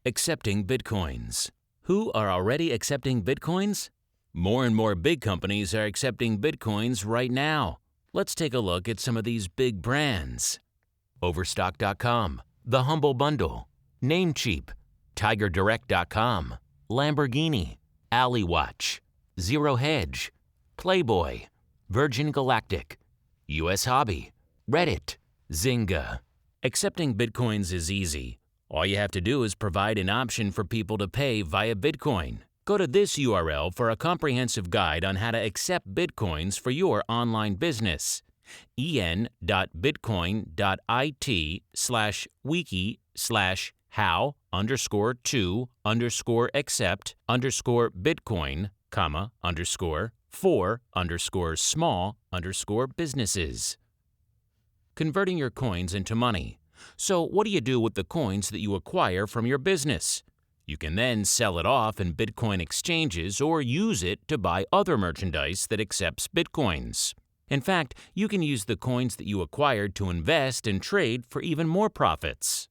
Accepting Bitcoins. Who are already accepting Bitcoins? More and more big companies are accepting Bitcoins right now. Let's take a look at some of these big brands. Overstock.com, The Humble Bundle, Namecheap, TigerDirect.com, Lamborghini, AlleyWatch, Zero Hedge, Playboy, Virgin Galactic, US Hobby, Reddit, Zynga. Accepting Bitcoins is easy. All you have to do is provide an option for people to pay via Bitcoin. Go to this URL for a comprehensive guide on how to accept Bitcoins for your online business. en.bitcoin.it/wiki/how_to_accept_for_small_businesses. Converting your coins into money. So what do you do with the coins that you acquire from your business? You can then sell it off in Bitcoin exchanges or use it to buy other merchandise that accepts Bitcoins. In fact, you can use the coins that you acquired to invest and trade for even more profits.